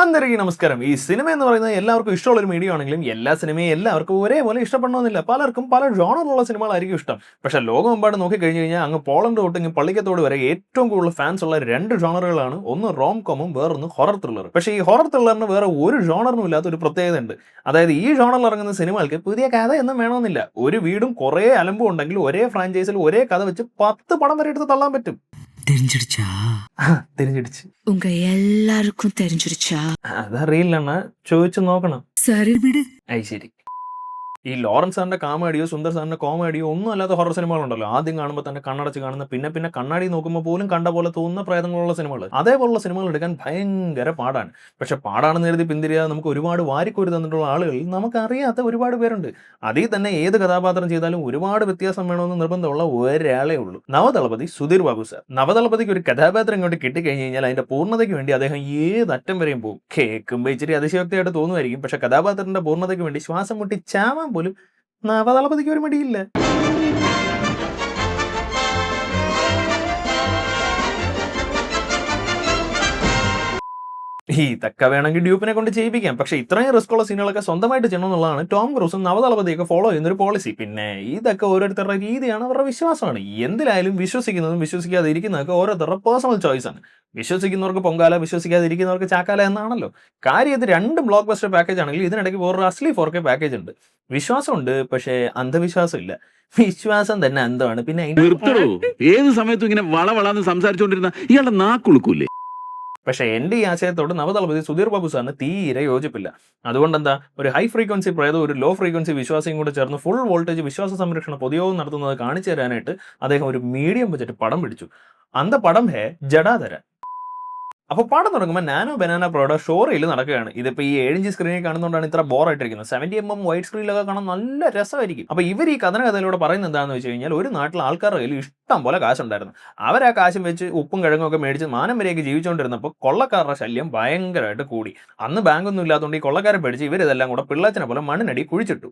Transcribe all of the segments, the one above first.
അന്നേരം നമസ്കാരം. ഈ സിനിമ എന്ന് പറയുന്നത് എല്ലാവർക്കും ഇഷ്ടമുള്ള ഒരു മീഡിയം ആണെങ്കിലും എല്ലാ സിനിമയും എല്ലാവർക്കും ഒരേപോലെ ഇഷ്ടപ്പെടണമെന്നില്ല. പലർക്കും പല ജോണറിലുള്ള സിനിമകളായിരിക്കും ഇഷ്ടം. പക്ഷേ ലോകമെമ്പാട് നോക്കിക്കഴിഞ്ഞ് കഴിഞ്ഞാൽ അങ്ങ് പോളണ്ട് തൊട്ട് ഇങ്ങ് പള്ളിക്കത്തോട് വരെ ഏറ്റവും കൂടുതൽ ഫാൻസ് ഉള്ള രണ്ട് ജോണറുകളാണ്. ഒന്ന് റോം കോമും വേറൊന്ന് ഹൊറർ ത്രില്ലർ. പക്ഷേ ഈ ഹൊറർ ത്രില്ലറിന് വേറെ ഒരു ജോണറിനും ഇല്ലാത്ത ഒരു പ്രത്യേകത ഉണ്ട്. അതായത് ഈ ജോണറിൽ ഇറങ്ങുന്ന സിനിമകൾക്ക് പുതിയ കഥയൊന്നും വേണമെന്നില്ല. ഒരു വീടും കുറേ അലമ്പും ഉണ്ടെങ്കിൽ ഒരേ ഫ്രാഞ്ചൈസിൽ ഒരേ കഥ വെച്ച് 10 പടം വരെ എടുത്ത് തള്ളാൻ പറ്റും. தெரிஞ்சிடுச்சு உங்க எல்லாருக்கும் தெரிஞ்சிடுச்சா? അതറിയില്ലണ്ണ, ചോദിച്ചു നോക്കണം. சரி விடு. അത് ശരി. ഈ ലോറൻസ് സാറിന്റെ കാമഡിയോ സുന്ദർ സാറിന്റെ കോമഡിയോ ഒന്നും അല്ലാത്ത ഹൊറർ സിനിമകളുണ്ടല്ലോ, ആദ്യം കാണുമ്പോൾ തന്നെ കണ്ണടച്ച് കാണുന്ന, പിന്നെ പിന്നെ കണ്ണാടി നോക്കുമ്പോൾ പോലും കണ്ട പോലെ തോന്നുന്ന പ്രേതങ്ങളുള്ള സിനിമകൾ, അതേപോലുള്ള സിനിമകൾ എടുക്കാൻ ഭയങ്കര പാടാണ്. പക്ഷെ പാടാണെന്ന് കരുതി പിന്തിരിയാതെ നമുക്ക് ഒരുപാട് വാരിക്കോരി തന്നിട്ടുള്ള ആളുകൾ നമുക്കറിയാത്ത ഒരുപാട് പേരുണ്ട്. അതിൽ തന്നെ ഏത് കഥാപാത്രം ചെയ്താലും ഒരുപാട് വ്യത്യാസം വേണമെന്ന് നിർബന്ധമുള്ള ഒരാളേ ഉള്ളൂ, നവദളപതി സുധീർ ബാബു സാർ. നവദളപതിക്ക് ഒരു കഥാപാത്രം ഇങ്ങോട്ട് കിട്ടിക്കഴിഞ്ഞ് കഴിഞ്ഞാൽ അതിന്റെ പൂർണ്ണതയ്ക്ക് വേണ്ടി അദ്ദേഹം ഏതറ്റം വരെയും പോകും. കേൾക്കുമ്പോൾ ഇച്ചിരി അതിശയോക്തിയായിട്ട് തോന്നുമായിരിക്കും, പക്ഷെ കഥാപാത്രത്തിന്റെ പൂർണ്ണതയ്ക്ക് വേണ്ടി ശ്വാസം മുട്ടി ചാവാൻ പോലും നവദളപതിക്ക് ഒരു മടിയില്ല. ഈ തക്ക വേണമെങ്കിൽ ഡ്യൂപ്പിനെ കൊണ്ട് ചെയ്യിപ്പിക്കാം. പക്ഷെ ഇത്രയും റിസ്ക് ഉള്ള സീനുകളൊക്കെ സ്വന്തമായിട്ട് ചെയ്യണം എന്നുള്ളതാണ് ടോം ക്രൂസും നവദളപതിയൊക്കെ ഫോളോ ചെയ്യുന്ന ഒരു പോളിസി. പിന്നെ ഇതൊക്കെ ഓരോരുത്തരുടെ രീതിയാണ്, അവരുടെ വിശ്വാസമാണ്. എന്തിലായാലും വിശ്വസിക്കുന്നതും വിശ്വസിക്കാതെ ഇരിക്കുന്നതൊക്കെ ഓരോരുത്തരുടെ പേഴ്സണൽ ചോയ്സ് ആണ്. വിശ്വസിക്കുന്നവർക്ക് പൊങ്കാല, വിശ്വസിക്കാതിരിക്കുന്നവർക്ക് ചാക്കാല എന്നാണല്ലോ കാര്യം. ഇത് രണ്ട് ബ്ലോക്ക് ബസ്റ്റർ പാക്കേജ് ആണെങ്കിൽ ഇതിനിടയ്ക്ക് വേറൊരു അസ്ലി 4K പാക്കേജ് ഉണ്ട്. വിശ്വാസമുണ്ട്, പക്ഷേ അന്ധവിശ്വാസം ഇല്ല. വിശ്വാസം തന്നെ അന്ധമാണ്. പിന്നെ ഏത് സമയത്തും ഇങ്ങനെ വളവളാന്ന് സംസാരിച്ചുകൊണ്ടിരുന്ന ഇയാളുടെ നാക്കുളുക്കൂല്ലേ? പക്ഷേ എൻ്റെ ഈ ആശയത്തോട് നവദളപതി സുധീർ ബാബു സാറിന് തീരെ യോജിപ്പില്ല. അതുകൊണ്ട് എന്താ, ഒരു ഹൈ ഫ്രീക്വൻസി പ്രേതം ഒരു ലോ ഫ്രീക്വൻസി വിശ്വാസിയും കൂടെ ചേർന്ന് ഫുൾ വോൾട്ടേജ് വിശ്വാസ സംരക്ഷണ പൊതുയോഗം നടത്തുന്നത് കാണിച്ചു തരാനായിട്ട് അദ്ദേഹം ഒരു മീഡിയം ബജറ്റ് പടം പിടിച്ചു. അന്ത പടം ഹേ ജഡാധര. അപ്പോൾ പടം തുടങ്ങുമ്പോൾ നാനോ ബനാന പ്രോയുടെ ഷോറയിൽ നടക്കുകയാണ്. ഇതിപ്പോൾ ഈ 7 ഇഞ്ച് സ്ക്രീനിൽ കാണുന്നതുകൊണ്ടാണ് ഇത്ര ബോറായിട്ടിരിക്കുന്നത്. 70mm വൈറ്റ് സ്ക്രീനിലൊക്കെ കാണാൻ നല്ല രസമായിരിക്കും. അപ്പോൾ ഇവർ ഈ കഥയിലൂടെ പറയുന്നത് എന്താണെന്ന് വെച്ച് കഴിഞ്ഞാൽ, ഒരു നാട്ടിൽ ആൾക്കാരുടെ കയ്യിൽ ഇഷ്ടം പോലെ കാശുണ്ടായിരുന്നു. അവർ ആ കാശും വെച്ച് ഉപ്പും കിഴങ്ങൊക്കെ മേടിച്ച് മാനം വരെയൊക്കെ ജീവിച്ചുകൊണ്ടിരുന്നപ്പോൾ കൊള്ളക്കാരുടെ ശല്യം ഭയങ്കരമായിട്ട് കൂടി. അന്ന് ബാങ്കൊന്നും ഇല്ലാത്തതുകൊണ്ട് ഈ കൊള്ളക്കാരെ പേടിച്ച് ഇവരിതെല്ലാം കൂടെ പിള്ളാച്ചനെ പോലെ മണ്ണിനടി കുഴിച്ചിട്ടു.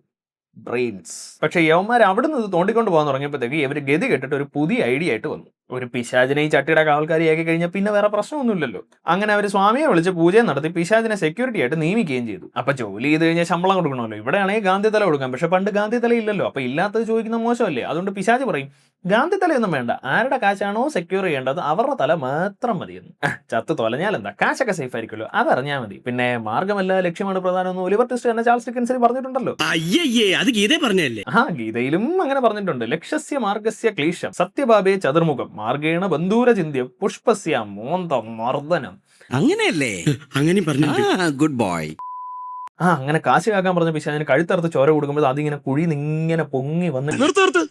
ബ്രെയിൻസ്. പക്ഷേ യവന്മാർ അവിടെ നിന്ന് തോണ്ടിക്കൊണ്ട് പോകാൻ തുടങ്ങിയപ്പോഴത്തേക്ക് ഇവർ ഗതി കെട്ടിട്ട് ഒരു പുതിയ ഐഡിയ ആയിട്ട് വന്നു. ഒരു പിശാചിനെ ഈ ചട്ടിയുടെ കാവൽക്കാരിയാക്കി കഴിഞ്ഞാൽ പിന്നെ വേറെ പ്രശ്നമൊന്നുമില്ലല്ലോ. അങ്ങനെ അവർ സ്വാമിയെ വിളിച്ച് പൂജയും നടത്തി പിശാചിനെ സെക്യൂരിറ്റി ആയിട്ട് നിയമിക്കുകയും ചെയ്തു. അപ്പൊ ജോലി ചെയ്ത് കഴിഞ്ഞാൽ ശമ്പളം കൊടുക്കണമല്ലോ. ഇവിടെയാണെങ്കിൽ ഗാന്ധിതല കൊടുക്കാം, പക്ഷെ പണ്ട് ഗാന്ധിതല ഇല്ലല്ലോ. അപ്പൊ ഇല്ലാത്തത് ചോദിക്കുന്ന മോശമല്ലേ. അതുകൊണ്ട് പിശാച് പറയും, ഗാന്ധിതലയൊന്നും വേണ്ട, ആരുടെ കാശാണോ സെക്യൂർ ചെയ്യേണ്ടത് അവരുടെ തല മാത്രം മതിയെന്ന്. ചത്ത് തൊലഞ്ഞാൽ എന്താ, കാശൊക്കെ സേഫ് ആയിരിക്കുമല്ലോ, അതറിഞ്ഞാൽ മതി. പിന്നെ മാർഗമല്ല ലക്ഷ്യമാണ് പ്രധാനം ഒലിവർ ട്വിസ്റ്റ് എന്ന ചാൾസ് ഡിക്കൻസ് പറഞ്ഞിട്ടുണ്ടല്ലോ. ഗീതയിലും അങ്ങനെ പറഞ്ഞിട്ടുണ്ട്. ലക്ഷ്യസ്യ മാർഗസ്യ ക്ലീശം സത്യഭാവേ ചതുർമുഖം മാർഗേണ ബന്ധൂര ചിന്ത്യം പുഷ്പസ്യ മോന്തം മർദ്ദനം. അങ്ങനെയല്ലേ? അങ്ങനെ പറഞ്ഞു. Good boy. അങ്ങനെ കാശ് കാക്കാൻ പറഞ്ഞ പിശാചിന് കഴുത്തറുത്ത് ചോര കൊടുക്കുമ്പോൾ അതിങ്ങനെ കുഴിന്ന് ഇങ്ങനെ പൊങ്ങി വന്ന് നിർത്ത്.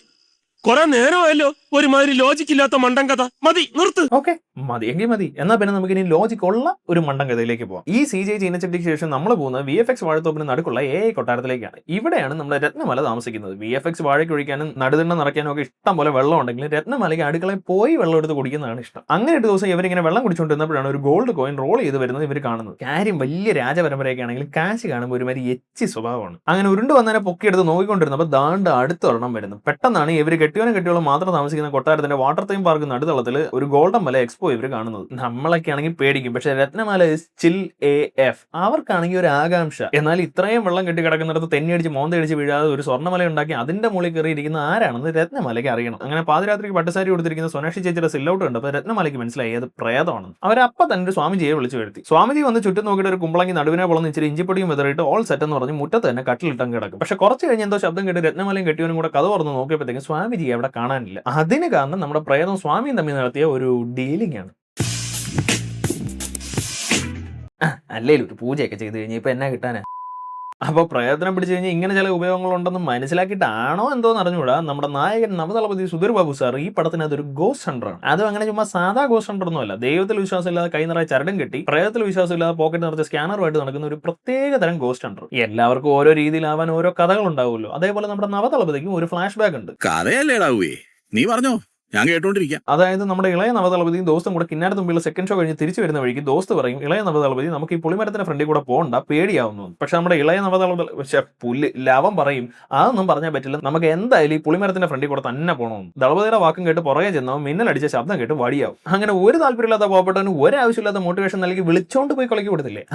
കൊറേ നേരമായല്ലോ ഒരുമാതിരി ലോജിക് ഇല്ലാത്ത മണ്ടൻ കഥ. മതി, നിർത്ത്. ഓക്കെ, മതി എങ്കിൽ മതി. എന്നാൽ പിന്നെ നമുക്ക് ഇനി ലോജിക് ഉള്ള ഒരു മണ്ടൻ കഥയിലേക്ക് പോകാം. ഈ CGI ചീനച്ചട്ടിക്ക് ശേഷം നമ്മൾ പോകുന്നത് VFX വാഴത്തോപ്പിന് നടുക്കുള്ള AI കൊട്ടാരത്തിലേക്കാണ്. ഇവിടെയാണ് നമ്മുടെ രത്നമല താമസിക്കുന്നത്. VFX വാഴയ്ക്ക് ഒഴിക്കാനും നടുതിണ്ണ നിറയ്ക്കാനും ഒക്കെ ഇഷ്ടം പോലെ വെള്ളം ഉണ്ടെങ്കിലും രത്നമലയ്ക്ക് അടുക്കളയിൽ പോയി വെള്ളം എടുത്ത് കുടിക്കുന്നതാണ് ഇഷ്ടം. അങ്ങനെ ഒരു ദിവസം ഇവരിങ്ങനെ വെള്ളം കുടിച്ചുകൊണ്ടിരുന്നപ്പോഴാണ് ഒരു ഗോൾഡ് കോയിൻ റോൾ ചെയ്ത് വരുന്നത് ഇവർ കാണുന്നത്. കാര്യം വലിയ രാജപരമ്പരയൊക്കെ ആണെങ്കിലും കാശ് കാണുമ്പോൾ ഒരുമാതിരി എച്ചി സ്വഭാവമാണ്. അങ്ങനെ ഉരുണ്ട് വന്നതിനെ പൊക്കിയെടുത്ത് നോക്കിക്കൊണ്ടിരുന്നപ്പോൾ ദാണ്ട് അടുത്തൊരെണ്ണം വരുന്നു. പെട്ടെന്നാണ് ഇവർ കെട്ടിയോളം മാത്രം താമസിക്കുന്ന കൊട്ടാരത്തിന്റെ വാട്ടർ തീം പാർക്ക് നടുതളത്തിൽ ഒരു ഗോൾഡൻ മല എക്സ്പോ ഇവർ കാണുന്നത്. നമ്മളൊക്കെ ആണെങ്കിൽ പേടിക്കും, പക്ഷെ രത്നമല ചിൽ AF. അവർക്കാണെങ്കിൽ ഒരു ആകാംക്ഷ. എന്നാൽ ഇത്രയും വെള്ളം കെട്ടി കിടക്കുന്നിടത്ത് തെന്നിയടിച്ച് മോന്തയടിച്ച് വീഴാതെ ഒരു സ്വർണ്ണമല ഉണ്ടാക്കി അതിന്റെ മുകളിൽ കയറിയിരിക്കുന്ന ആരാണെന്ന് രത്നമലയ്ക്ക് അറിയണം. അങ്ങനെ പാതിരാത്രിക്ക് പട്ടുസാരി കൊടുത്തിരിക്കുന്ന സൊനാക്ഷി ചേച്ചിയുടെ സില്ലൗട്ട് കണ്ടപ്പോൾ രത്നമലയ്ക്ക് മനസ്സിലായി അത് പ്രേതമാണെന്ന്. അവരപ്പം തന്നെ ഒരു സ്വാമിജിയെ വിളിച്ചു വരുത്തി. സ്വാമിജി വന്ന് ചുറ്റും നോക്കിയിട്ട് ഒരു കുമ്പളങ്ങി നടുവിനെ പൊളന്ന് ഇച്ചിരി ഇഞ്ചിപ്പൊടിയും വിതറിയിട്ട് ഓൾ സെറ്റ് എന്ന് പറഞ്ഞ് മുറ്റത്ത് തന്നെ കട്ടിലിട്ടം കിടക്കും. പക്ഷെ കുറച്ച് കഴിഞ്ഞ് എന്തോ ശബ്ദം കേട്ട് രത്നമലയും കെട്ടിയവനും കൂടെ കഥ തുറന്ന് നോക്കിയപ്പോഴത്തേക്കും സ്വാമിജി അവിടെ കാണാനില്ല. അതിന് കാരണം നമ്മുടെ പ്രേതവും സ്വാമിയും തമ്മിൽ നടത്തിയ ഒരു ഡീലിംഗ് ആണ്. അല്ലേലും ഒരു പൂജയൊക്കെ ചെയ്ത് കഴിഞ്ഞാൽ ഇപ്പൊ എന്നാ കിട്ടാനാ? അപ്പോൾ പ്രയത്നം പിടിച്ചു കഴിഞ്ഞാൽ ഇങ്ങനെ ചില ഉപയോഗങ്ങളുണ്ടെന്ന് മനസ്സിലാക്കിയിട്ടാണോ എന്തോന്ന് അറിഞ്ഞുകൂടാ, നമ്മുടെ നായകൻ നവദളപതി സുധീർ ബാബു സാർ ഈ പടത്തിന് അതൊരു ഗോസ്റ്റ് ഹണ്ടറാണ്. അതും അങ്ങനെ ചുമ്മാ സാധാ ഗോസ്റ്റ് ഹണ്ടർ ഒന്നും അല്ല. ദൈവത്തിൽ വിശ്വാസമില്ലാതെ കൈ നിറയെ ചരടും കെട്ടി പ്രയത്തിൽ വിശ്വാസമില്ലാതെ പോക്കറ്റ് നിറച്ച സ്കാനറുമായിട്ട് നടക്കുന്ന ഒരു പ്രത്യേക തരം ഗോസ്റ്റ് ഹണ്ടർ. എല്ലാവർക്കും ഓരോ രീതിയിലാവാൻ ഓരോ കഥകൾ ഉണ്ടാവുമല്ലോ. അതേപോലെ നമ്മുടെ നവദളപതിക്കും ഒരു ഫ്ലാഷ് ബാക്ക് ഉണ്ട്. കഥയല്ലേടാവേ, നീ പറഞ്ഞോ. ഞാൻ കേട്ടോണ്ടിരിക്കാം. അതായത് നമ്മുടെ ഇളയ നവദളപതിയും ദോസ്തും കൂടെ കിന്നാരത്തുമ്പിയുള്ള സെക്കൻഡ് ഷോ കഴിഞ്ഞ് തിരിച്ചു വരുന്ന വഴിക്ക് ദോസ്ത് പറയും, ഇളയ നവദളപതി നമുക്ക് ഈ പുളിമരത്തിന്റെ ഫ്രണ്ടിൽ കൂടെ പോകണ്ട, പേടിയാവുന്നു. പക്ഷെ നമ്മുടെ ഇളയ പുല്ല് ലവൻ പറയും, അതൊന്നും പറഞ്ഞാൽ പറ്റില്ല, നമുക്ക് എന്തായാലും ഈ പുളിമരത്തിന്റെ ഫ്രണ്ടിൽ കൂടെ തന്നെ പോകണമെന്ന്. ദളപതിയുടെ വാക്കും കേട്ട് പുറകെ ചെന്നവൻ മിന്നലടിച്ച ശബ്ദം കേട്ട് വടിയാവും. അങ്ങനെ ഒരു താല്പര്യമില്ലാത്ത പോകപ്പെട്ടവന് ഒരാവശ്യമില്ലാത്ത മോട്ടിവേഷൻ നൽകി വിളിച്ചോണ്ട് പോയി കളിക്കി കൊടുത്തില്ലേ,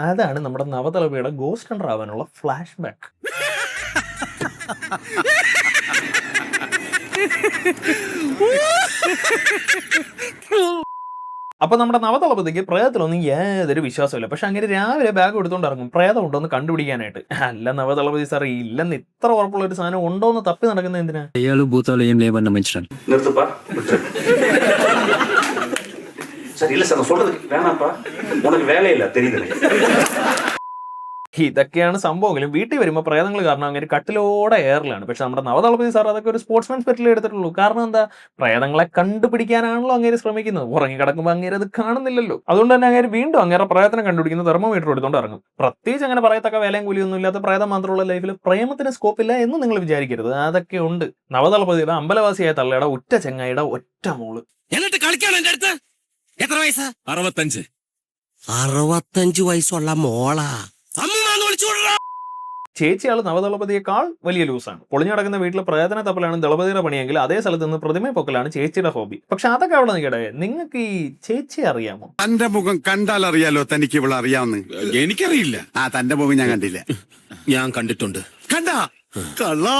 അതാണ് നമ്മുടെ നവദളപതിയുടെ ഗോസ്റ്റ് ഹണ്ടർ ആവാനുള്ള ഫ്ലാഷ് ബാക്ക്. അപ്പൊ നമ്മുടെ നവദളപതിക്ക് പ്രേതത്തിലൊന്നും യാതൊരു വിശ്വാസമില്ല. പക്ഷെ അങ്ങനെ രാവിലെ ബാഗ് എടുത്തോണ്ട് ഇറങ്ങും പ്രേതം ഉണ്ടോ എന്ന് കണ്ടുപിടിക്കാനായിട്ട്. അല്ല നവദളപതി സാർ, ഇല്ലെന്ന് ഇത്ര ഉറപ്പുള്ള ഒരു സാധനം ഉണ്ടോ എന്ന് തപ്പി നടക്കുന്ന എന്തിനാ? అయ్యాలు భూతాలు ఏం లేవన్న మంచిరాను. நிறுத்துப்பா. சார் இல்ல சார் நான் சொல்றது வேணாப்பா, உனக்கு வேலை இல்ல தெரியுது. ഇതൊക്കെയാണ് സംഭവങ്ങളും. വീട്ടിൽ വരുമ്പോൾ പ്രേതങ്ങൾ കാരണം അങ്ങനെ കട്ടിലോടെ എയറിലാണ്. പക്ഷെ നമ്മുടെ നവദളപതി സാർ അതൊക്കെ ഒരു സ്പോർട്സ്മാൻ സ്പിരിറ്റിൽ എടുത്തിട്ടുള്ളൂ. കാരണം എന്താ, പ്രേതങ്ങളെ കണ്ടുപിടിക്കാനാണല്ലോ അങ്ങേര് ശ്രമിക്കുന്നത്. ഉറങ്ങി കിടക്കുമ്പോൾ അങ്ങേര് അത് കാണുന്നില്ലല്ലോ. അതുകൊണ്ട് തന്നെ അങ്ങേര് വീണ്ടും അങ്ങേരെ പ്രേതത്തിനെ കണ്ടുപിടിക്കുന്ന തെർമോമീറ്റർ എടുത്തുകൊണ്ട് ഇറങ്ങും. പ്രത്യേകിച്ച് അങ്ങനെ പറയത്തക്ക വേലയും കൂലിയൊന്നും ഇല്ലാത്ത പ്രേതം മാത്രമുള്ള ലൈഫിൽ പ്രേമത്തിന് സ്കോപ്പില്ല എന്ന് നിങ്ങൾ വിചാരിക്കരുത്. അതൊക്കെ ഉണ്ട്. നവദളപതിയുടെ അമ്പലവാസിയായ തള്ളയുടെ ഒറ്റ ചെങ്ങായിയുടെ ഒറ്റ മോള്. എന്നിട്ട് കളിക്കാണ് എന്റെ അടുത്ത്. എത്ര വയസ്സാ? 65. 65 വയസ്സുള്ള മോളാ. അമ്മൂമ്മ വിളിച്ചു. ചേച്ചിയാൾ നവദളപതിയേക്കാൾ വലിയ ലൂസാണ്. പൊളിഞ്ഞു കിടക്കുന്ന വീട്ടിൽ പ്രേതന തപ്പലാണ് ദളപതിയുടെ പണിയെങ്കിൽ അതേ സ്ഥലത്ത് നിന്ന് പ്രതിമ പൊക്കലാണ് ചേച്ചിയുടെ ഹോബി. പക്ഷെ അതൊക്കെ അവിടെ നിൽക്കട്ടെ, നിങ്ങൾക്ക് ഈ ചേച്ചി അറിയാമോ? തന്റെ മുഖം കണ്ടാൽ അറിയാലോ തനിക്ക് ഇവിടെ അറിയാവുന്ന. എനിക്കറിയില്ല. തന്റെ മുഖം ഞാൻ കണ്ടില്ല. ഞാൻ കണ്ടിട്ടുണ്ട്. കണ്ടാ കള്ളാ,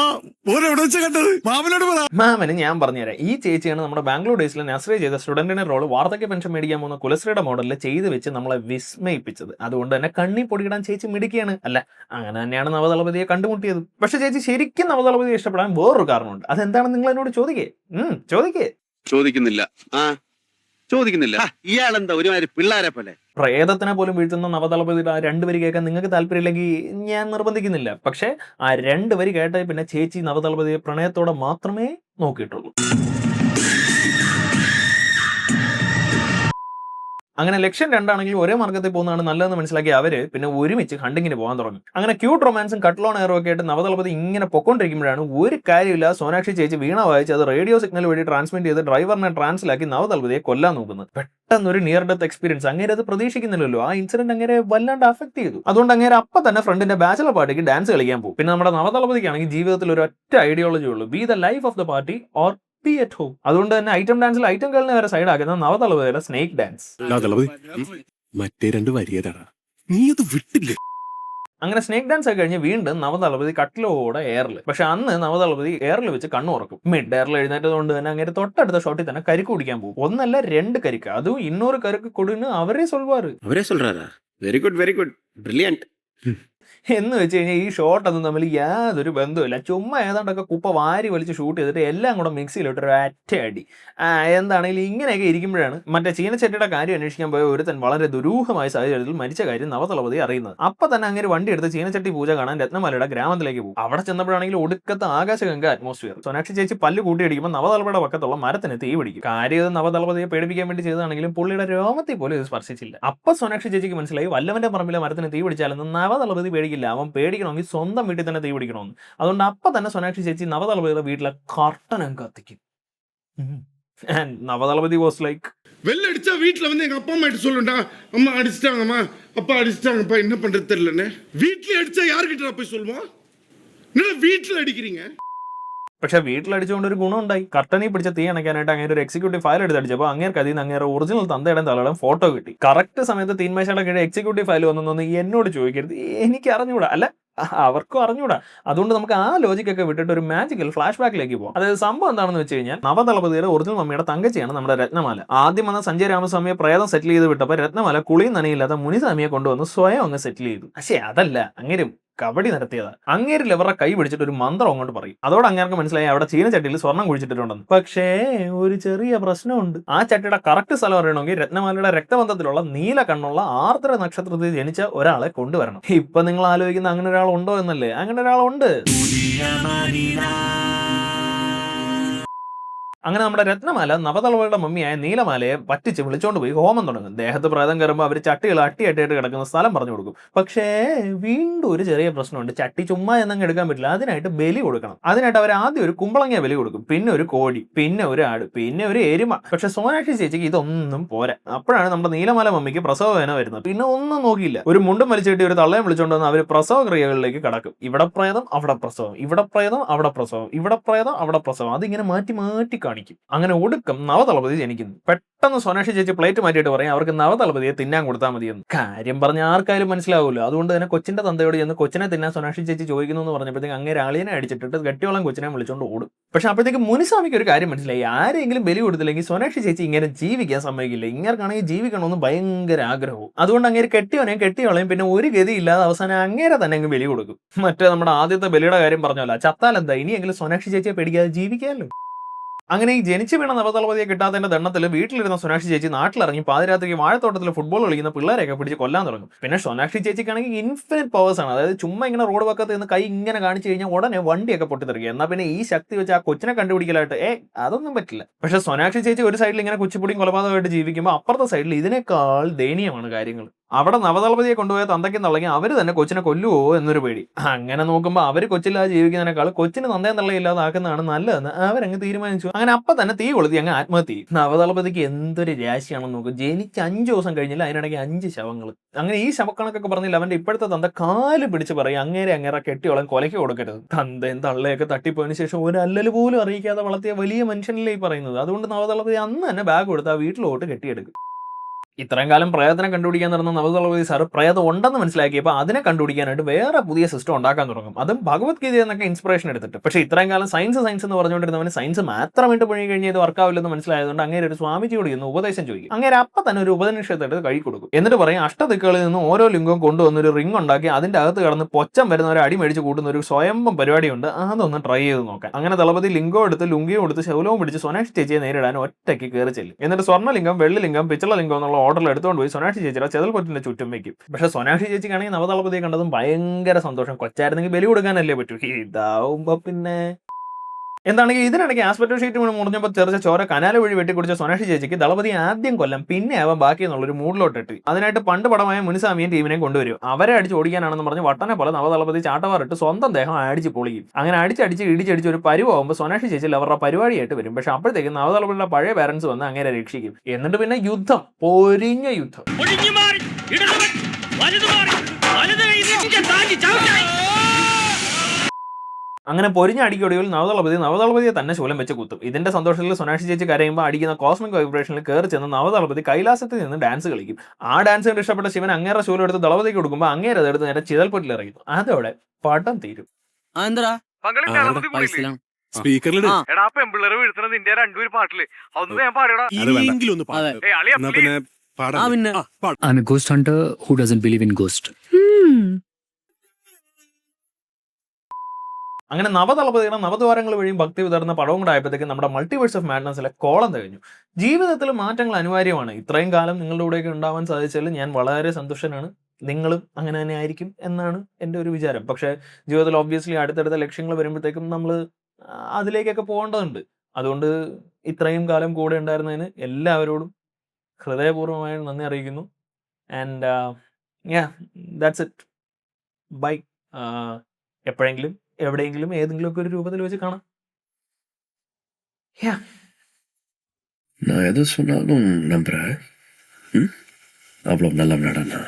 ഓരെവിടെ വെച്ച് കണ്ടത്? മാമനോട് പറ. മാമന് ഞാൻ പറഞ്ഞുതരാം. ഈ ചേച്ചിയാണ് നമ്മുടെ ബാംഗ്ലൂർ ഡേയ്സിൽ നസ്രി ചെയ്ത സ്റ്റുഡന്റിന്റെ റോള് വാർദ്ധക്യ പെൻഷൻ മേടിക്കാൻ പോകുന്ന കുലശ്രീയുടെ മോഡലിൽ ചെയ്ത് വെച്ച് നമ്മളെ വിസ്മയിപ്പിച്ചത്. അതുകൊണ്ട് തന്നെ കണ്ണി പൊടിയിടാൻ ചേച്ചി മിടിക്കുകയാണ്. അല്ല, അങ്ങനെ തന്നെയാണ് നവദളപതിയെ കണ്ടുമുട്ടിയത്. പക്ഷെ ചേച്ചി ശരിക്കും നവദളപതിയെ ഇഷ്ടപ്പെടാൻ വേറൊരു കാരണമുണ്ട്. അതെന്താണെന്ന് നിങ്ങൾ എന്നോട് ചോദിക്കേ. ചോദിക്കുന്നില്ല. ഇയാളെന്താ ഒരുമാതിരി പിള്ളേരെ പോലെ? പ്രേതത്തിനെ പോലും വീഴ്ത്തുന്ന നവദളപതിയുടെ ആ 2 വരി കേൾക്കാൻ നിങ്ങൾക്ക് താല്പര്യമില്ലെങ്കിൽ ഞാൻ നിർബന്ധിക്കുന്നില്ല. പക്ഷെ ആ 2 വരി കേട്ട പിന്നെ ചേച്ചി നവദളപതിയെ പ്രണയത്തോടെ മാത്രമേ നോക്കിയിട്ടുള്ളൂ. അങ്ങനെ ലക്ഷ്യം രണ്ടാണെങ്കിലും ഒരേ മാർഗത്തിൽ പോകുന്നതാണ് നല്ലതെന്ന് മനസ്സിലാക്കി അവര് പിന്നെ ഒരുമിച്ച് ഹണ്ടിങ്ങിന് പോകാൻ തുടങ്ങി. അങ്ങനെ ക്യൂട്ട് റൊമാൻസും കട്ട്ലോൺ എയറും ഒക്കെ ആയിട്ട് നവദളപതി ഇങ്ങനെ പൊക്കോണ്ടിരിക്കുമ്പോഴാണ് ഒരു കാര്യമില്ല സോനാക്ഷി ചേച്ചി വീണ വായിച്ച് അത് റേഡിയോ സിഗ്നൽ വഴി ട്രാൻസ്മിറ്റ് ചെയ്ത് ഡ്രൈവറിനെ ട്രാൻസിലാക്കി നവദളപതിയെ കൊല്ലാൻ നോക്കുന്നത്. പെട്ടെന്നൊരു നിയർ ഡെത്ത് എക്സ്പീരിയൻസ്. അങ്ങനെ അത് പ്രതീക്ഷിക്കുന്നില്ലല്ലോ. ആ ഇൻസിഡന്റ് അങ്ങനെ വല്ലാണ്ട് അഫക്ട് ചെയ്തു. അതുകൊണ്ട് അങ്ങനെ അപ്പം തന്നെ ഫ്രണ്ടിന്റെ ബാച്ചലർ പാർട്ടിക്ക് ഡാൻസ് കളിക്കാൻ പോകും. പിന്നെ നമ്മുടെ നവദളപതിക്കാണെങ്കിൽ ജീവിതത്തിൽ ഒരു ഒറ്റ ഐഡിയോളജി ഉള്ളൂ, B the life of the party or B at home. അതുകൊണ്ട് തന്നെ ഐറ്റം ഡാൻസിൽ ഐറ്റം ഗേളിനെ വരെ സൈഡ് ആക്കുന്ന നവദളപതിയുടെ സ്നേക്ക് ഡാൻസ്. മറ്റേ 2 വരിയതാടാ, നീ അത് വിട്ടില്ലേ? അങ്ങനെ സ്നേക്ക് ഡാൻസ് ഒക്കെ കഴിഞ്ഞ് വീണ്ടും നവദളപതി കട്ടിലോടെ എയറിൽ. പക്ഷെ അന്ന് നവദളപതി എയറിൽ വെച്ച് കണ്ണു ഉറക്കും. മിഡ് എയറിൽ എഴുന്നേറ്റത് കൊണ്ട് തന്നെ അങ്ങനെ തൊട്ടടുത്ത ഷോട്ടിൽ തന്നെ കരിക്ക് കുടിക്കാൻ പോകും. 1 അല്ല 2 കരിക്ക്, അതും 200 കരുക്ക് കൊടുന്ന് അവരെ സൊല്ലുവാറ്. Very good very good brilliant എന്ന് വെച്ച് കഴിഞ്ഞാൽ ഈ ഷോട്ടൊന്നും തമ്മിൽ യാതൊരു ബന്ധമില്ല. ചുമ്മാ ഏതാണ്ടൊക്കെ കുപ്പ വാരി വലിച്ച് ഷൂട്ട് ചെയ്തിട്ട് എല്ലാം കൂടെ മിക്സിയിലിട്ട് ഒരു ഒറ്റ അടി. എന്താണെങ്കിലും ഇങ്ങനെയൊക്കെ ഇരിക്കുമ്പോഴാണ് മറ്റേ ചീനച്ചട്ടിയുടെ കാര്യം അന്വേഷിക്കാൻ പോയ ഒരുത്തൻ വളരെ ദുരൂഹമായ സാഹചര്യത്തിൽ മരിച്ച കാര്യം നവദളപതി അറിയുന്നത്. അപ്പൊ തന്നെ അങ്ങനെ വണ്ടി എടുത്ത് ചീനച്ചട്ടി പൂജ കാണാൻ രത്നമാലയുടെ ഗ്രാമത്തിലേക്ക് പോകും. അവിടെ ചെന്നപ്പോഴാണെങ്കിൽ ഒടുക്കത്തെ ആകാശഗംഗ അറ്റ്മോസ്ഫിയർ. സോനാക്ഷി ചേച്ചി പല്ല് കൂട്ടിയടിക്കുമ്പോൾ നവദളപതിയുടെ പക്കത്തുള്ള മരത്തിന് തീ പിടിക്കും. കാര്യം ഇത് നവദളപതിയെ പേടിപ്പിക്കാൻ വേണ്ടി ചെയ്തതാണെങ്കിലും പുള്ളിയുടെ രോമത്തിൽ പോലും ഇത് സ്പർശിച്ചില്ല. അപ്പൊ സോനാക്ഷി ചേച്ചിക്ക് മനസ്സിലായി വല്ലവന്റെ പറമ്പിലെ മരത്തിന് തീ പിടിച്ചാലെന്ന് നവദളപതി പേടിക്കില്ല. അവൻ പേടിക്കണമെങ്കിൽ സ്വന്തം വീട്ടിൽ തന്നെ തീ പിടിക്കണമെന്ന്. അതുകൊണ്ട് അപ്പൊ തന്നെ സോനാക്ഷി ചേച്ചി നവദളപതിയുടെ വീട്ടിലെ കർട്ടനം കത്തിക്കും. നവദളപതി വാസ് ലൈക്ക്, வெள்ளடிச்சா வீட்டுல வந்து எங்க அப்பா அம்மா கிட்ட சொல்லுண்டா, அம்மா அடிச்சிட்டாங்கம்மா, அப்பா அடிச்சிட்டாங்கப்பா, என்ன பண்றது தெரியலன்னு. வீட்டுல அடிச்சா யாருக்கிட்ட போய் சொல்லுவோம்? என்ன வீட்டுல அடிக்கிறீங்க? പക്ഷെ വീട്ടിലടിച്ചുകൊണ്ട് ഒരു ഗുണം ഉണ്ടായി. കർട്ടനിൽ പിടിച്ച തീ അണയ്ക്കാനായിട്ട് അങ്ങനെ ഒരു എക്സിക്യൂട്ടീവ് ഫയൽ എടുത്തടിച്ചപ്പോൾ അങ്ങേർക്ക് അതിൽ നിന്ന് അങ്ങേറെ ഒറിജിനൽ തന്തയുടെ തലയുടെ ഫോട്ടോ കിട്ടി. കറക്റ്റ് സമയത്ത് തീന്മേശയുടെ കീഴിൽ എക്സിക്യൂട്ടീവ് ഫയൽ വന്നൊന്നും എന്നോട് ചോദിക്കരുത്, എനിക്ക് അറിഞ്ഞൂടാ. അല്ല, അവർക്കും അറിഞ്ഞൂടാ. അതുകൊണ്ട് നമുക്ക് ആ ലോജിക്കൊക്കെ വിട്ടിട്ട് ഒരു മാജിക്കൽ ഫ്ലാഷ് ബാക്കിലേക്ക് പോകാം. അതായത് സംഭവം എന്താണെന്ന് വെച്ച് കഴിഞ്ഞാൽ നവദളപതിയുടെ ഒറിജിനൽ മമ്മിയുടെ തങ്കച്ചിയാണ് നമ്മുടെ രത്നമാല. ആദ്യം വന്ന സഞ്ജയ് രാമസ്വാമിയെ പ്രേതം സെറ്റിൽ ചെയ്ത് വിട്ടപ്പോൾ രത്നമാല കുളിയും നനയില്ലാത്ത മുനിസ്വാമിയെ കൊണ്ടുവന്ന് സ്വയം അങ്ങ് സെറ്റിൽ ചെയ്തു. പക്ഷേ അതല്ല, അങ്ങനെ കബഡി നടത്തിയതാ. അങ്ങേരിൽ അവരുടെ കൈ പിടിച്ചിട്ട് ഒരു മന്ത്രം അങ്ങോട്ട് പറയും. അതോടെ അങ്ങേർക്ക് മനസ്സിലായി അവിടെ ചീനച്ചട്ടിയിൽ സ്വർണ്ണം കുഴിച്ചിട്ടുണ്ടെന്ന്. പക്ഷേ ഒരു ചെറിയ പ്രശ്നമുണ്ട്. ആ ചട്ടിയുടെ കറക്റ്റ് സ്ഥലം അറിയണമെങ്കിൽ രത്നമാലയുടെ രക്തബന്ധത്തിലുള്ള നീല കണ്ണുള്ള ആർദ്ര നക്ഷത്രത്തിൽ ജനിച്ച ഒരാളെ കൊണ്ടുവരണം. ഇപ്പൊ നിങ്ങൾ ആലോചിക്കുന്ന അങ്ങനെ ഒരാൾ ഉണ്ടോ എന്നല്ലേ? അങ്ങനെ ഒരാളുണ്ട്. അങ്ങനെ നമ്മുടെ രത്നമാല നവതളവയുടെ മമ്മിയായ നീലമാലയെ പറ്റിച്ച് വിളിച്ചോണ്ട് പോയി ഹോമം തുടങ്ങും. ദേഹത്ത് പ്രേതം കയറുമ്പോൾ അവർ ചട്ടികൾ അട്ടിയായിട്ട് കിടക്കുന്ന സ്ഥലം പറഞ്ഞു കൊടുക്കും. പക്ഷേ വീണ്ടും ഒരു ചെറിയ പ്രശ്നമുണ്ട്. ചട്ടി ചുമ്മാ എന്നങ്ങ് എടുക്കാൻ പറ്റില്ല, അതിനായിട്ട് ബലി കൊടുക്കണം. അതിനായിട്ട് അവർ ആദ്യം ഒരു കുമ്പളങ്ങ ബലി കൊടുക്കും, പിന്നെ ഒരു കോഴി, പിന്നെ ഒരു ആട്, പിന്നെ ഒരു എരുമ. പക്ഷെ സോനാക്ഷി ചേച്ചിക്ക് ഇതൊന്നും പോരാ. അപ്പോഴാണ് നമ്മുടെ നീലമാല മമ്മിക്ക് പ്രസവ വേദന വരുന്നത്. പിന്നെ ഒന്നും നോക്കിയില്ല, ഒരു മുണ്ടും വലിച്ചിട്ട് ഒരു തള്ളയും വിളിച്ചോണ്ട് വന്ന് അവർ പ്രസവ ക്രിയകളിലേക്ക് കടക്കും. ഇവിടെ പ്രേതം അവിടെ പ്രസവം, ഇവിടെ പ്രേതം അവിടെ പ്രസവം, ഇവിടെ പ്രേതം അവിടെ പ്രസവം, അതിങ്ങനെ മാറ്റി മാറ്റി കാണിക്കും. അങ്ങനെ ഒടുക്കം നവതളപതി ജനിക്കുന്നു. പെട്ടെന്ന് സോനാക്ഷി ചേച്ചി പ്ലേറ്റ് മാറ്റിയിട്ട് പറയും അവർക്ക് നവതളപതിയെ തിന്നാൻ കൊടുത്താൽ മതിയെന്ന്. കാര്യം പറഞ്ഞ ആർക്കായാലും മനസ്സിലാവുമല്ലോ. അതുകൊണ്ട് തന്നെ കൊച്ചിന്റെ തന്തയോട് ചെന്ന് കൊച്ചിനെ തിന്നാൻ സോനാക്ഷി ചേച്ചി ചോദിക്കുന്നു എന്ന് പറഞ്ഞപ്പോഴത്തേക്ക് അങ്ങനെ അളിയനെ അടിച്ചിട്ട് കെട്ടിയോളം കൊച്ചിനെ വിളിച്ചോണ്ട് ഓടും. പക്ഷെ അപ്പോഴത്തേക്ക് മുനിസ്വാമിക്ക് ഒരു കാര്യം മനസ്സിലായി, ആരെങ്കിലും ബലി കൊടുത്തില്ലെങ്കിൽ സോനാക്ഷി ചേച്ചി ഇങ്ങനെ ജീവിക്കാൻ സമ്മതിക്കില്ല. ഇങ്ങനെയാണെങ്കിൽ ജീവിക്കണമെന്ന് ഭയങ്കര ആഗ്രഹവും. അതുകൊണ്ട് അങ്ങനെ കെട്ടിയോളയും പിന്നെ ഒരു ഗതി ഇല്ലാതെ അവസാനം അങ്ങേരെ തന്നെ അങ്ങ് ബലി കൊടുക്കും. മറ്റേ നമ്മുടെ ആദ്യത്തെ ബലിയുടെ കാര്യം പറഞ്ഞല്ലോ, ചത്താലെന്താ, ഇനിയെങ്കിലും സോനാക്ഷി ചേച്ചിയെ പേടിക്കാതെ ജീവിക്കാമല്ലോ. അങ്ങനെ ഈ ജനിച്ചു വീണ നവതളപതിയെ കിട്ടാത്തതിന്റെ ദണ്ണത്തിൽ വീട്ടിലിരുന്ന സോനാക്ഷി ചേച്ചി നാട്ടിലിറങ്ങി പാതിരാത്രിക്ക് വാഴത്തോട്ടത്തിൽ ഫുട്ബോൾ കളിക്കുന്ന പിള്ളേരെയൊക്കെ പിടിച്ച് കൊല്ലാൻ തുടങ്ങും. പിന്നെ സോനാക്ഷി ചേച്ചിക്കാണെങ്കിൽ ഇൻഫിനിറ്റ് പവേഴ്സ് ആണ്. അതായത് ചുമ്മാ ഇങ്ങനെ റോഡ് പക്കത്ത് നിന്ന് കൈ ഇങ്ങനെ കാണിച്ചു കഴിഞ്ഞാൽ ഉടനെ വണ്ടിയൊക്കെ പൊട്ടിത്തെറിക്കുക. എന്നാൽ പിന്നെ ഈ ശക്തി വെച്ച് ആ കൊച്ചിനെ കണ്ടുപിടിക്കലായിട്ട് അതൊന്നും പറ്റില്ല. പക്ഷെ സോനാക്ഷി ചേച്ചി ഒരു സൈഡിൽ ഇങ്ങനെ കുച്ചിപ്പൊടിയും കൊലപാതകമായിട്ട് ജീവിക്കുമ്പോൾ അപ്പുറത്തെ സൈഡിൽ ഇതിനേക്കാൾ ദയനീയമാണ് കാര്യങ്ങൾ. അവിടെ നവതളപതിയെ കൊണ്ടുപോയ തന്തയ്ക്കും തള്ളയ്ക്കും അവർ തന്നെ കൊച്ചിനെ കൊല്ലുവോ എന്നൊരു പേടി. അങ്ങനെ നോക്കുമ്പോൾ അവർ കൊച്ചില്ലാതെ ജീവിക്കുന്നതിനേക്കാൾ കൊച്ചിന് തന്തയും തള്ളയില്ലാതാക്കുന്നതാണ് നല്ലതെന്ന് അവരങ്ങ് തീരുമാനിച്ചു. അങ്ങനെ അപ്പം തന്നെ തീ കൊളുത്തി അങ്ങ് ആത്മഹത്യ ചെയ്യും. നവതളപതിക്ക് എന്തൊരു രാശിയാണെന്ന് നോക്കും. ജനിച്ച് 5 ദിവസം കഴിഞ്ഞില്ല, അതിനിടയ്ക്ക് 5 ശവങ്ങൾ. അങ്ങനെ ഈ ശവക്കണക്കൊക്കെ പറഞ്ഞില്ല അവന്റെ ഇപ്പോഴത്തെ തന്ത കാല് പിടിച്ച് പറയും അങ്ങേരെ കെട്ടിയോളം കൊലയ്ക്ക് കൊടുക്കരുത്. തന്തയും തള്ളയൊക്കെ തട്ടിപ്പോയതിനു ശേഷം ഒരു അല്ലല് പോലും അറിയിക്കാതെ വളർത്തിയ വലിയ മനുഷ്യനല്ലേ ഈ പറയുന്നത്. അതുകൊണ്ട് നവതളപതി അന്ന് തന്നെ ബാഗ് കൊടുത്ത് ആ വീട്ടിലോട്ട് കെട്ടിയെടുക്കും. ഇത്രയും കാലം പ്രേതത്തിനെ കണ്ടുപിടിക്കാൻ നടന്ന നവതളപതി സാർ പ്രേതം ഉണ്ടെന്ന് മനസ്സിലാക്കിയപ്പോൾ അതിനെ കണ്ടുപിടിക്കാനായിട്ട് വേറെ പുതിയ സിസ്റ്റം ഉണ്ടാക്കാൻ തുടങ്ങും. അതും ഭഗവത്ഗീതയിൽ നിന്നൊക്കെ ഇൻസ്പിറേഷൻ എടുത്തിട്ട്. പക്ഷേ ഇത്രയും കാലം സയൻസ് എന്ന് പറഞ്ഞുകൊണ്ടിരുന്നവന് സയൻസ് മാത്രമായിട്ട് പണി കഴിഞ്ഞ് ഇത് വർക്കാവില്ലെന്ന് മനസ്സിലായതുകൊണ്ട് അങ്ങനെ ഒരു സ്വാമിജിയോട് ഇന്ന് ഉപദേശം ചോദിക്കും. അങ്ങനെ അപ്പം തന്നെ ഒരു ഉപനിഷത്തെടുത്ത് കൈ കൊടുക്കും. എന്നിട്ട് പറയും അഷ്ടദിക്കുകളിൽ നിന്ന് ഓരോ ലിംഗവും കൊണ്ടുവന്ന് ഒരു റിംഗ് ഉണ്ടാക്കി അതിന്റെ അകത്ത് കടന്ന് പൊച്ചം വരുന്ന ഒരു അടി മേടിച്ച് കൂട്ടുന്ന ഒരു സ്വയംഭം പരിപാടിയുണ്ട്. അതൊന്ന് ട്രൈ ചെയ്ത് നോക്കാം. അങ്ങനെ ദളപതി ലിംഗം എടുത്ത് ലുങ്കിയും എടുത്ത് ശൗലവും പിടിച്ച് സോനാക്ഷി ചേച്ചിയെ നേരിടാൻ ഒറ്റയ്ക്ക് കയറി ചെല്ലും. എന്നിട്ട് സ്വർണ്ണലിംഗം, വെള്ളിലിംഗം, പിച്ചളലിംഗം എന്നുള്ള ഓർഡറിൽ എടുത്തുകൊണ്ട് പോയി സോനാക്ഷി ചേച്ചിയുടെ ചെതൽപൊറ്റിന്റെ ചുറ്റും വെക്കും. പക്ഷെ സോനാക്ഷി ചേച്ചിക്കാണെങ്കിൽ നവതളപതിയെ കണ്ടതും ഭയങ്കര സന്തോഷം. കൊച്ചായിരുന്നെങ്കിൽ ബലി കൊടുക്കാനല്ലേ പറ്റൂ. ഇതാവുമ്പോ പിന്നെ എന്താണെങ്കിൽ ഇതിനിടയ്ക്ക് ആസ്പെക്ട് ഷീറ്റ് മുറിഞ്ഞപ്പോൾ ചെറിയ ചോര കനാല് വഴി വെട്ടിക്കുടിച്ച സോനാക്ഷി ചേച്ചിക്ക് ദളപതി ആദ്യം കൊല്ലം പിന്നെ അവൻ ബാക്കി എന്നുള്ളൊരു മൂഡിലോട്ടിട്ട് അതിനായിട്ട് പണ്ട് പടമായ മുനിസ്വാമിയും ടീമിനെയും കൊണ്ടുവരും. അവരെ അടിച്ച് ഓടിക്കാനാണെന്ന് പറഞ്ഞ് വട്ടനെ പോലെ നവതളപതി ചാട്ടവാറിട്ട് സ്വന്തം ദേഹം അടിച്ച് പൊളിക്കും. അങ്ങനെ അടിച്ചടിച്ച് ഇടിച്ചടിച്ച് ഒരു പരുവാകുമ്പോൾ സോനാക്ഷി ചേച്ചി അവരുടെ പരിപാടിയായിട്ട് വരും. പക്ഷെ അപ്പോഴത്തേക്കും നവതളപതിയുടെ പഴയ പാരന്റ്സ് വന്ന് അങ്ങനെ രക്ഷിക്കും. എന്നിട്ട് പിന്നെ യുദ്ധം, പൊരിഞ്ഞ യുദ്ധം. അങ്ങനെ പൊരിഞ്ഞ അടിക്കൊടിയിൽ നവതളപതിയെ തന്നെ ശൂലം വെച്ച് കുത്തും. ഇതിന്റെ സന്തോഷത്തിൽ സോനാക്ഷി ചേച്ചി കരയുമ്പോൾ അടിക്കുന്ന കോസ്മിക് വൈബ്രേഷനിൽ കയറി ചെന്ന് നവതളപതി കൈലാസത്തിൽ നിന്ന് ഡാൻസ് കളിക്കും. ആ ഡാൻസ് കണ്ട് ഇഷ്ടപ്പെട്ട ശിവൻ അങ്ങേറെ ശൂലം എടുത്ത് ദളപതിക്ക് കൊടുക്കുമ്പോൾ അങ്ങേരെ അതെടുത്ത് നേരെ ചിതൽപ്പൊട്ടിൽ ഇറങ്ങും. അതോടെ പടം തീരും. I'm a ghost hunter who doesn't believe in ghosts. അങ്ങനെ നവതളപതിയുടെ നവദ്വാരങ്ങൾ വഴിയും ഭക്തി വിതർന്ന പടവും കൂടെ ആയപ്പോഴത്തേക്കും നമ്മുടെ മൾട്ടിവേഴ്സ് ഓഫ് മാഡ്നസിലെ കോളം കഴിഞ്ഞു. ജീവിതത്തിൽ മാറ്റങ്ങൾ അനിവാര്യമാണ്. ഇത്രയും കാലം നിങ്ങളുടെ കൂടെയൊക്കെ ഉണ്ടാവാൻ സാധിച്ചാൽ ഞാൻ വളരെ സന്തുഷ്ടനാണ്. നിങ്ങളും അങ്ങനെ തന്നെ ആയിരിക്കും എന്നാണ് എൻ്റെ ഒരു വിചാരം. പക്ഷേ ജീവിതത്തിൽ ഒബ്വിയസ്ലി അടുത്തടുത്ത ലക്ഷ്യങ്ങൾ വരുമ്പോഴത്തേക്കും നമ്മൾ അതിലേക്കൊക്കെ പോകേണ്ടതുണ്ട്. അതുകൊണ്ട് ഇത്രയും കാലം കൂടെ ഉണ്ടായിരുന്നതിന് എല്ലാവരോടും ഹൃദയപൂർവ്വമായ നന്ദി അറിയിക്കുന്നു. And that's it. ബൈ. എപ്പോഴെങ്കിലും എവിടെയെങ്കിലും ഏതെങ്കിലുമൊക്കെ ഒരു രൂപത്തിൽ വെച്ച് കാണാം. நான் எதை சொன்னாலும் நம்புறேன். அவ்வளோ நல்ல நடனா